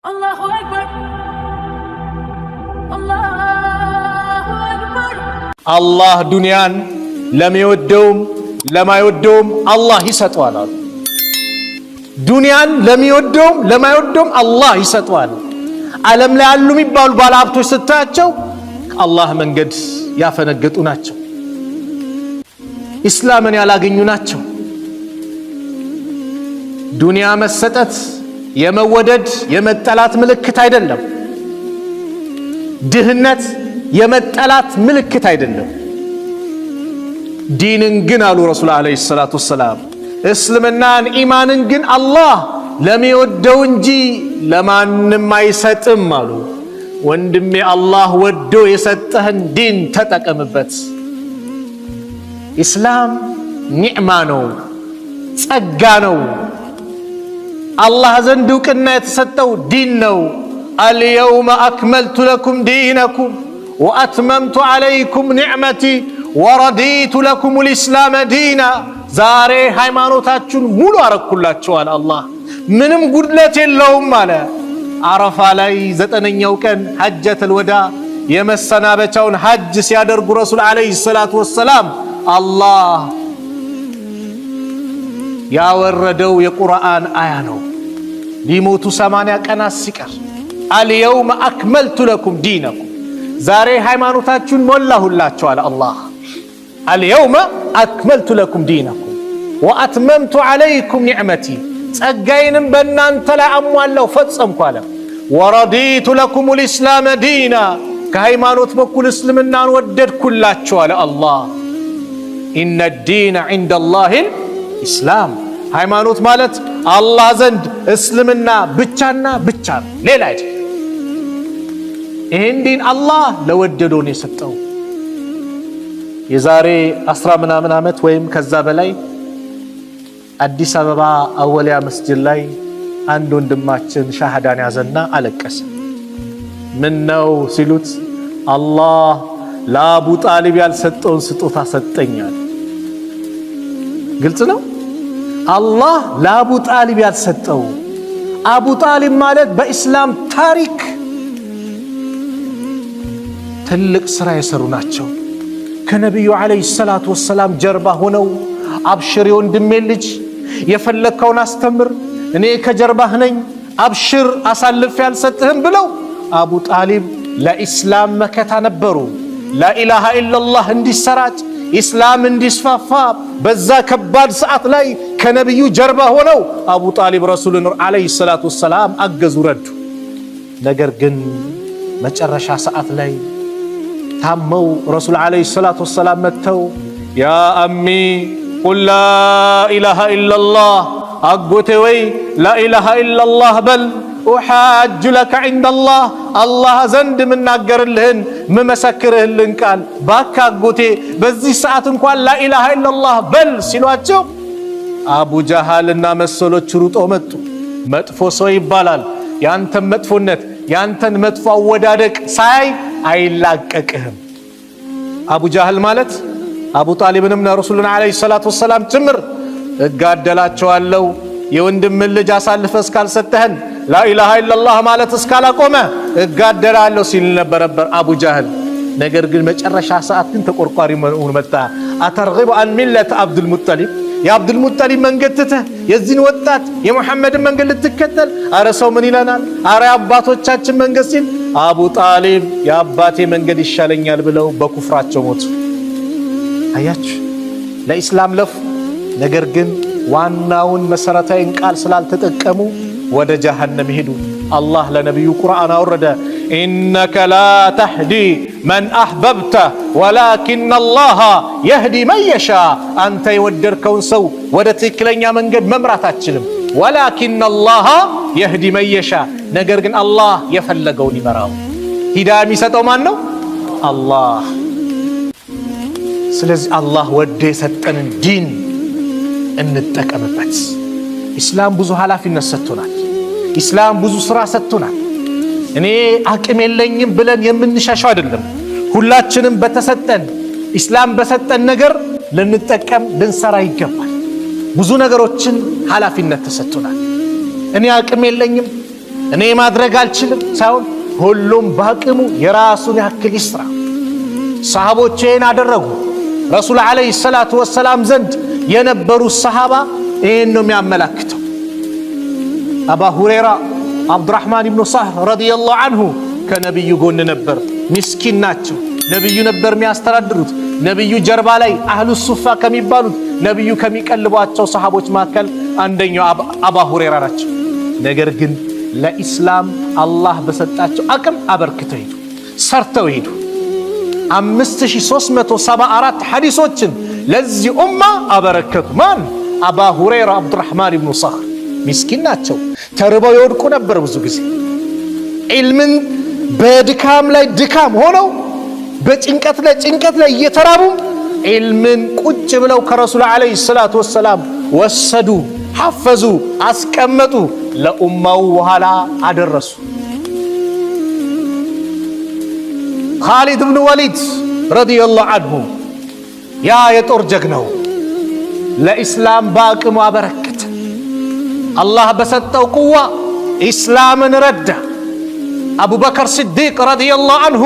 الله أكبر الله أكبر الله دنيان لم يودوم لما يودوم الله يسطوال دنيان لم يودوم لما يودوم الله يسطوال ዓለም ላይ ያሉ የሚባሉ ባለሀብቶች ስታያቸው አላህ መንገድ ያፈነገጡ ናቸው እስላምን ያላገኙ ናቸው ዱንያ መሰጠት የመወደድ የመጠላት ምልክት አይደለም ድህነት የመጠላት ምልክት አይደለም ዲንን ግን አሉ ረሱል አለይሂ ሰላቱ ወሰላም እስልምናን ኢማንን ግን አላህ ለሚወደው እንጂ ለማንም አይሰጥም አሉ ወንድሜ አላህ ወዶ የሰጠህን ዲን ተጠቀምበት ኢስላም ኒዕማ ነው ጸጋ ነው አላህ ዘንድ እውቅና የተሰጠው ዲን ነው አልየውመ አክመልቱ ለኩም ዲነኩም ወአትመምቱ ዐለይኩም ኒዕመቲ ወረዲቱ ለኩም ልእስላመ ዲና ዛሬ ሃይማኖታችሁን ሙሉ አረኩላችኋል አላህ ምንም ጉድለት የለውም አለ አረፋ ላይ 9ኛው ቀን ሐጀተል ወዳ የመሰናበቻውን ሐጅ ሲያደርጉ ረሱል አለይሂ ሰላቱ ወሰላም አላህ ያወረደው የቁርአን አያ ነው ሊሞቱ 80 ቀናት ሲቀር አልየውመ አክመልቱ ለኩም ዲነኩም ዛሬ ሃይማኖታችሁን ሞላሁላችሁ አለ አላህ አልየውመ አክመልቱ ለኩም ዲነኩም ወአትመምቱ ዐለይኩም ኒዕመቲ ጸጋዬንም በእናንተ ላይ አሟላው ፈጸምኩ አለ ወረዲቱ ለኩም ልእስላመ ዲና ከሃይማኖት በኩል እስልምናን ወደድኩላችሁ አለ አላህ ኢነ ዲነ ዐንደ አላህ ኢስላም ሃይማኖት ማለት አላህ ዘንድ እስልምና ብቻና ብቻ ነው ሌላ አይደለም ይሄን ዲን አላህ ለወደደው ነው የሰጠው የዛሬ 10 ምናምን ዓመት ወይም ከዛ በላይ አዲስ አበባ አወሊያ መስጂድ ላይ አንድ ወንድማችን ሻሃዳን ያዘና አለቀሰ ምን ነው ሲሉት አላህ ለአቡ ጣሊብ ያልሰጠውን ስጦታ ሰጠኛል ግልጽ ነው አላህ ለአቡ ጣሊብ ያልሰጠው አቡ ጣሊብ ማለት በእስላም ታሪክ ትልቅ ስራ የሰሩ ናቸው ከነብዩ አለይሂ ሰላቱ ወሰላም ጀርባ ሆነው አብሽር ወንድሜ ልጅ የፈለከውን አስተምር እኔ ከጀርባህ ነኝ አብሽር አሳልፍ ያልሰጥህም ብለው አቡ ጣሊብ ለኢስላም መከታ ነበሩ ላኢላሃ ኢላላህ እንዲሰራጭ ኢስላም እንዲስፋፋ በዛ ከባድ ሰዓት ላይ ከነብዩ ጀርባ ሆነው አቡ ጣሊብ ረሱልን አለይሂ ሰላቱ ወሰላም አገዙ ረዱ ነገር ግን መጨረሻ ሰዓት ላይ ታመው ረሱል አለይሂ ሰላቱ ወሰላም መተው ያ አሚ ቁል ላ ኢላሃ ኢላላህ አጎቴ ወይ ላ ኢላሃ ኢላላህ በል أحاج لك عند الله الله زند من ناقرلهن ممسكرهن قال باكا قوتي بزي ساعت انقوال لا إله إلا الله بل سيلواتشو أبو جهالنا مسولو چروطو متفو سوي بالال يانتن متفو نت يانتن متفو ودادك ساي أي لاككهم أبو جهل مالت أبو طالب من رسولنا عليه الصلاة والسلام تمر قادلاتشو اللو يوندم من اللي جاسال فسكال ستهن لا إله إلا الله مالت اسكالا قومه اقادرالو سيل نبربر أبو جهل نگر قل مجرشا ساعت كنت قرقاري من متى أترغب عن ملة عبد المطلب يا عبد المطلب من قتته يزين وطات يا محمد من قل تكتل أرسو من إلنا أرى أباتو تشاتش من قسين أبو طالب يا أباتي من قل الشالين يالبلو بكفرات شموت هياش لا إسلام لف نگر قل ዋናውን መሰረታዊን ቃል ስላልተጠቀሙ ወደ ጀሃነም ሄዱ አላህ ለነብዩ ቁርአን አወረደ ኢነከ ላ ተህዲ መን አህበብተ ወላኪን አላህ የህዲ መን የሻ አንተ የወደድከውን ሰው ወደ ትክክለኛ መንገድ መምራት አትችልም ወላኪን አላህ የህዲ መን የሻ ነገር ግን አላህ የፈለገውን ይመራው ሂዳያ የሚሰጠው ማን ነው አላህ ስለዚህ አላህ ወደ የሰጠንን ዲን እንጠቀምበት ኢስላም ብዙ ኃላፊነት ሰጥቶናል ኢስላም ብዙ ስራ ሰጥቶናል እኔ አቅም የለኝም ብለን የምንሻሻው አይደለም ሁላችንም በተሰጠን ኢስላም በሰጠን ነገር ልንጠቀም ልንሰራ ይገባል ብዙ ነገሮችን ኃላፊነት ተሰጥቶናል እኔ አቅም የለኝም እኔ ማድረግ አልችልም ሳይሆን ሁሉም በአቅሙ የራሱን ያክል ይስራ። ሰሃቦች ይህን አደረጉ። ረሱል ዓለይሂ ሰላቱ ወሰላም ዘንድ የነበሩ ሰሃባ ይህን ነው የሚያመላክተው። አባ ሁረይራ አብዱራህማን ኢብኑ ሰህር ረዲየላሁ አንሁ ከነቢዩ ጎን ነበር። ምስኪን ናቸው። ነቢዩ ነበር የሚያስተዳድሩት። ነቢዩ ጀርባ ላይ አህሉ ሱፋ ከሚባሉት ነቢዩ ከሚቀልቧቸው ሰሃቦች መካከል አንደኛው አባ ሁረይራ ናቸው። ነገር ግን ለኢስላም አላህ በሰጣቸው አቅም አበርክተው ሄዱ፣ ሰርተው ሄዱ። 5374 ሐዲሶችን ለዚህ ኡማ አበረከቱ። ማን? አባ ሁረይራ አብዱራህማን ኢብኑ ሰህር። ምስኪን ናቸው። ተርበው ይወድቁ ነበር ብዙ ጊዜ። ዒልምን በድካም ላይ ድካም ሆነው በጭንቀት ላይ ጭንቀት ላይ እየተራቡ ዒልምን ቁጭ ብለው ከረሱል ዓለይሂ ሰላቱ ወሰላም ወሰዱ፣ ሐፈዙ፣ አስቀመጡ፣ ለኡማው በኋላ አደረሱ። ኻሊድ ብን ወሊድ ረዲየላሁ አንሁ ያ የጦር ጀግናው ለኢስላም በአቅሙ አበረከተ። አላህ በሰጠው ቁዋ ኢስላምን ረዳ። አቡበከር ስዲቅ ረዲየላሁ አንሁ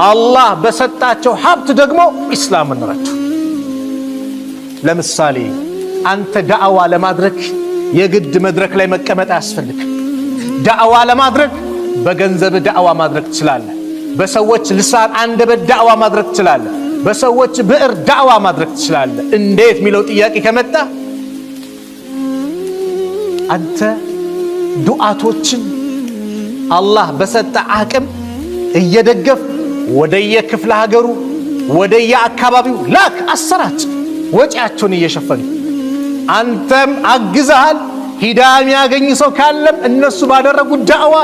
አላህ በሰጣቸው ሀብት ደግሞ ኢስላምን ረዳ። ለምሳሌ አንተ ዳዕዋ ለማድረግ የግድ መድረክ ላይ መቀመጥ አያስፈልግም። ዳዕዋ ለማድረግ በገንዘብ ዳዕዋ ማድረግ ትችላለህ። በሰዎች ልሳን አንደበት ዳዕዋ ማድረግ ትችላለህ። በሰዎች ብዕር ዳዕዋ ማድረግ ትችላለህ። እንዴት የሚለው ጥያቄ ከመጣ አንተ ዱዓቶችን አላህ በሰጠ አቅም እየደገፍ ወደየ ክፍለ ሀገሩ ወደየ አካባቢው ላክ፣ አሰራጭ፣ ወጪያቸውን እየሸፈኑ አንተም አግዘሃል። ሂዳያ የሚያገኝ ሰው ካለም እነሱ ባደረጉት ዳዕዋ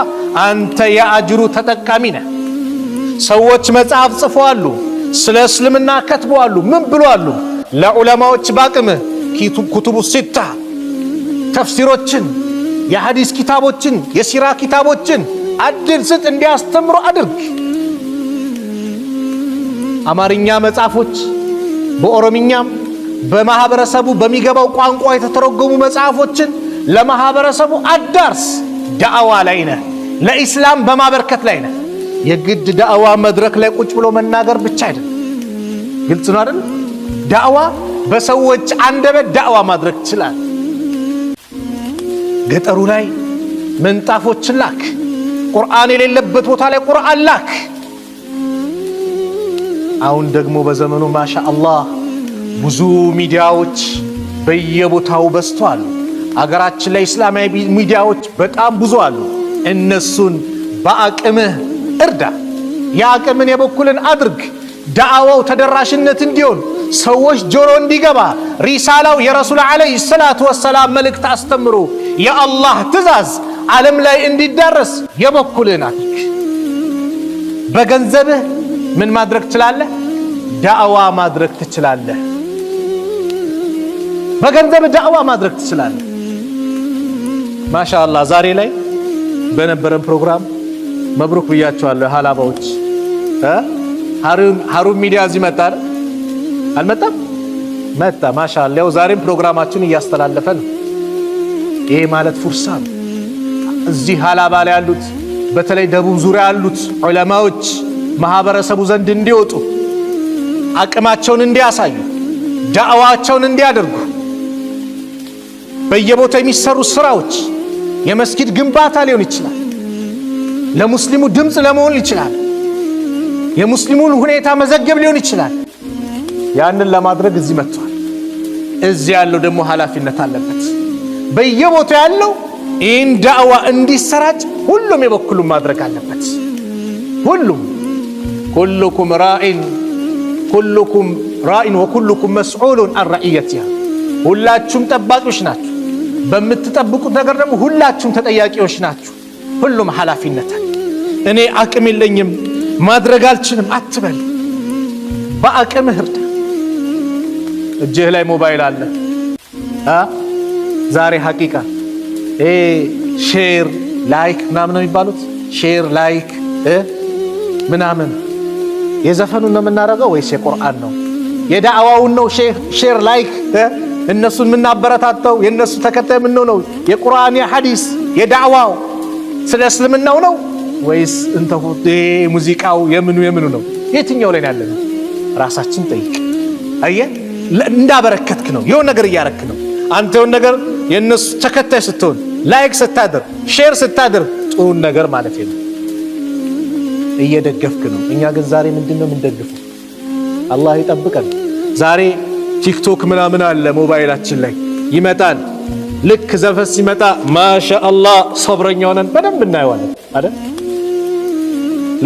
አንተ የአጅሩ ተጠቃሚ ነህ። ሰዎች መጽሐፍ ጽፈዋሉ፣ ስለ እስልምና ከትበዋሉ፣ ምን ብለዋሉ። ለዑለማዎች ባቅምህ ኩቱቡ ሲታ ተፍሲሮችን፣ የሐዲስ ኪታቦችን፣ የሲራ ኪታቦችን አድል ስጥ፣ እንዲያስተምሩ አድርግ። አማርኛ መጽሐፎች በኦሮምኛም በማህበረሰቡ በሚገባው ቋንቋ የተተረጎሙ መጽሐፎችን ለማህበረሰቡ አዳርስ። ዳዕዋ ላይ ነህ፣ ለኢስላም በማበርከት ላይ ነህ። የግድ ዳዕዋ መድረክ ላይ ቁጭ ብሎ መናገር ብቻ አይደለም። ግልጽ ነው አይደል? ዳዕዋ በሰዎች አንደበት ዳዕዋ ማድረግ ይችላል። ገጠሩ ላይ ምንጣፎችን ላክ። ቁርአን የሌለበት ቦታ ላይ ቁርአን ላክ። አሁን ደግሞ በዘመኑ ማሻአላህ ብዙ ሚዲያዎች በየቦታው በዝተዋል። አገራችን ላይ እስላማዊ ሚዲያዎች በጣም ብዙ አሉ። እነሱን በአቅምህ እርዳ። የአቅምን የበኩልን አድርግ። ዳዕዋው ተደራሽነት እንዲሆን ሰዎች ጆሮ እንዲገባ ሪሳላው የረሱል ዓለይሂ ሰላቱ ወሰላም መልእክት አስተምሮ የአላህ ትእዛዝ ዓለም ላይ እንዲዳረስ የበኩልን አድርግ። በገንዘብህ ምን ማድረግ ትችላለህ? ዳዕዋ ማድረግ ትችላለህ። በገንዘብህ ዳዕዋ ማድረግ ትችላለህ። ማሻአላህ ዛሬ ላይ በነበረን ፕሮግራም መብሩክ ብያቸዋለሁ። ሀላባዎች ሀሩን ሚዲያ እዚህ መጣ አልመጣም? መጣ። ማሻአላህ ያው ዛሬም ፕሮግራማችን እያስተላለፈ ነው። ይሄ ማለት ፉርሳ ነው። እዚህ ሀላባ ላይ ያሉት በተለይ ደቡብ ዙሪያ ያሉት ዑለማዎች ማህበረሰቡ ዘንድ እንዲወጡ አቅማቸውን እንዲያሳዩ ዳዕዋቸውን እንዲያደርጉ በየቦታው የሚሰሩ ስራዎች የመስጊድ ግንባታ ሊሆን ይችላል። ለሙስሊሙ ድምፅ ለመሆን ይችላል። የሙስሊሙን ሁኔታ መዘገብ ሊሆን ይችላል። ያንን ለማድረግ እዚህ መጥቷል። እዚህ ያለው ደግሞ ኃላፊነት አለበት። በየቦታው ያለው ይህን ዳዕዋ እንዲሰራጭ ሁሉም የበኩሉን ማድረግ አለበት። ሁሉም ኩልኩም ራኢን ወኩልኩም መስዑሉን አን ረዕየቲሃ። ሁላችሁም ጠባቂዎች ናችሁ። በምትጠብቁት ነገር ደግሞ ሁላችሁም ተጠያቂዎች ናችሁ። ሁሉም ኃላፊነት አለ። እኔ አቅም የለኝም ማድረግ አልችልም አትበል። በአቅምህ እርዳ። እጅህ ላይ ሞባይል አለ። ዛሬ ሐቂቃ ሼር ላይክ ምናምን ነው የሚባሉት። ሼር ላይክ ምናምን የዘፈኑን ነው የምናደርገው ወይስ የቁርአን ነው? የዳዕዋውን ነው ሼር ላይክ እነሱን የምናበረታተው የነሱ ተከታይ ምን ነው? የቁርአን የሐዲስ የዳዕዋው ስለ እስልምናው ነው ወይስ እንተው ሙዚቃው የምኑ ነው? የትኛው ላይ ያለነው? ራሳችን ጠይቅ። አየህ እንዳበረከትክ ነው የሆነ ነገር እያረክ ነው። አንተ የሆነ ነገር የነሱ ተከታይ ስትሆን ላይክ ስታደር ሼር ስታደር ጥሩ ነገር ማለት ነው እየደገፍክ ነው። እኛ ግን ዛሬ ምንድነው የምንደግፈው? አላህ ይጠብቀን። ዛሬ ቲክቶክ ምናምን አለ ሞባይላችን ላይ ይመጣል። ልክ ዘፈን ሲመጣ ማሻአላህ ሰብረኛ ሆነን በደንብ እናየዋለን አይደል?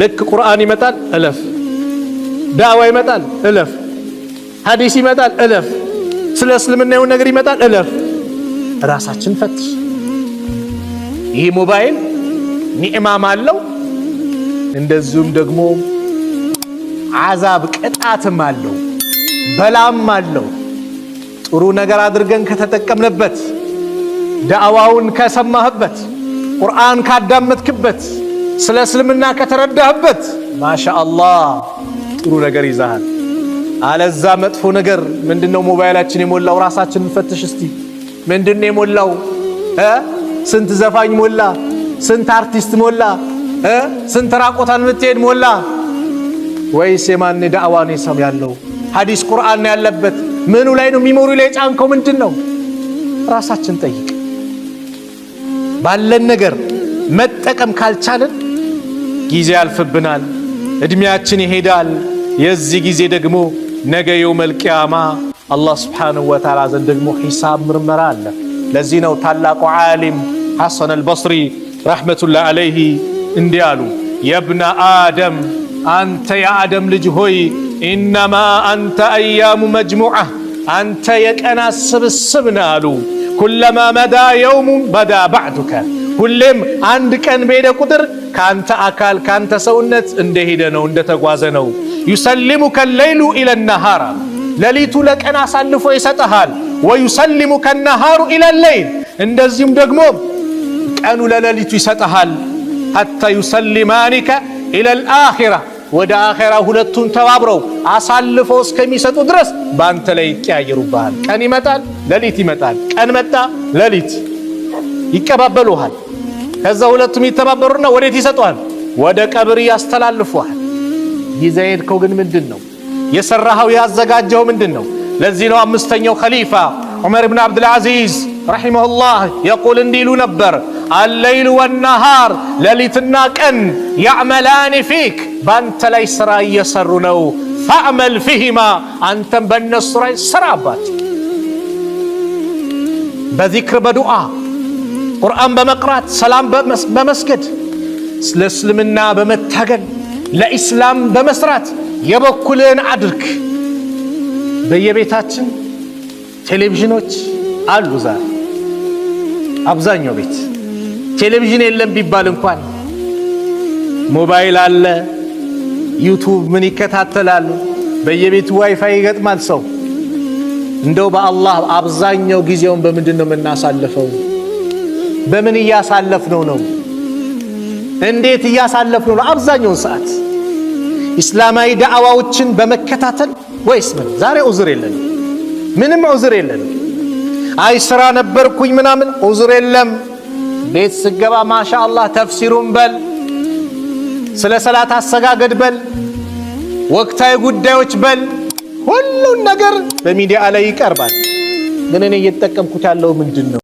ልክ ቁርአን ይመጣል እለፍ፣ ዳዋ ይመጣል እለፍ፣ ሐዲስ ይመጣል እለፍ፣ ስለ እስልምና የሆነ ነገር ይመጣል እለፍ። ራሳችን ፈትሽ። ይህ ሞባይል ኒዕማም አለው፣ እንደዚሁም ደግሞ አዛብ ቅጣትም አለው፣ በላም አለው። ጥሩ ነገር አድርገን ከተጠቀምንበት፣ ዳዕዋውን ከሰማህበት፣ ቁርአን ካዳመጥክበት፣ ስለ እስልምና ከተረዳህበት ማሻአላህ ጥሩ ነገር ይዛሃል። አለዛ መጥፎ ነገር ምንድነው ሞባይላችን የሞላው? ራሳችንን ፈትሽ እስቲ። ምንድነው የሞላው? ስንት ዘፋኝ ሞላ? ስንት አርቲስት ሞላ? ስንት ራቆታን ምትሄድ ሞላ? ወይስ የማን ዳዕዋ ነው ሰም ያለው? ሐዲስ ቁርአን ያለበት? ምኑ ላይ ነው ሚሞሪ ላይ ጫንከው? ምንድነው? ራሳችን ጠይቅ። ባለን ነገር መጠቀም ካልቻለን ጊዜ ያልፍብናል፣ እድሜያችን ይሄዳል። የዚህ ጊዜ ደግሞ ነገ የውመል ቂያማ አላህ ሱብሓነሁ ወተዓላ ዘንድ ደግሞ ሒሳብ ምርመራ አለ። ለዚህ ነው ታላቁ ዓሊም ሐሰን አልበስሪ ረሕመቱላህ ዐለይሂ እንዲህ አሉ፣ የብነ አደም አንተ የአደም ልጅ ሆይ ኢነማ አንተ አያሙ መጅሙዓ አንተ የቀናት ስብስብ ነህ አሉ። ኩለማ መዳ የውሙን በዳ ባዕዱከ ሁሌም አንድ ቀን በሄደ ቁጥር ካንተ አካል ካንተ ሰውነት እንደሄደ ነው እንደተጓዘ ነው። ዩሰሊሙከ ሌይሉ ኢለ ነሃር ሌሊቱ ለቀን አሳልፎ ይሰጥሃል። ወዩሰሊሙከ ነሃሩ ኢለ ሌይል እንደዚሁም ደግሞ ቀኑ ለሌሊቱ ይሰጥሃል። ሐታ ዩሰሊማኒከ ኢለል አኺራ ወደ አኺራ ሁለቱን ተባብረው አሳልፈው እስከሚሰጡ ድረስ በአንተ ላይ ይቀያየሩብሃል። ቀን ይመጣል፣ ሌሊት ይመጣል። ቀን መጣ፣ ሌሊት ይቀባበሉሃል። ከዛ ሁለቱም ይተባበሩና ወዴት ይሰጡሃል? ወደ ቀብር ያስተላልፉሃል። ይዘህ ሄድከው ግን ምንድነው? የሰራኸው ያዘጋጀው ምንድነው? ለዚህ ነው አምስተኛው ኸሊፋ ዑመር ኢብኑ አብዱል አዚዝ ረሂመሁላህ የቁል እንዲሉ ነበር፣ አለይሉ ወነሃር ሌሊትና ቀን ያዕመላኒ ፊክ በአንተ ላይ ስራ እየሰሩ ነው። ፈዕመል ፊሂማ አንተም በእነሱ ላይ ስራባቸው። በዚክር በዱዓ ቁርአን በመቅራት ሰላም በመስገድ ስለ እስልምና በመታገል ለኢስላም በመስራት የበኩልህን አድርግ። በየቤታችን ቴሌቪዥኖች አሉ። ዛሬ አብዛኛው ቤት ቴሌቪዥን የለም ቢባል እንኳን ሞባይል አለ፣ ዩቱብ ምን ይከታተላሉ። በየቤቱ ዋይፋይ ይገጥማል ሰው። እንደው በአላህ አብዛኛው ጊዜውን በምንድን ነው የምናሳልፈው? በምን እያሳለፍነው ነው? እንዴት እያሳለፍነው ነው? አብዛኛውን ሰዓት ኢስላማዊ ዳዕዋዎችን በመከታተል ወይስ ምን? ዛሬ ዑዝር የለንም፣ ምንም ዑዝር የለንም። አይ ስራ ነበርኩኝ ምናምን ዑዝር የለም። ቤት ስገባ ማሻአላህ ተፍሲሩን በል፣ ስለ ሰላት አሰጋገድ በል፣ ወቅታዊ ጉዳዮች በል፣ ሁሉን ነገር በሚዲያ ላይ ይቀርባል። ግን እኔ እየተጠቀምኩት ያለው ምንድነው?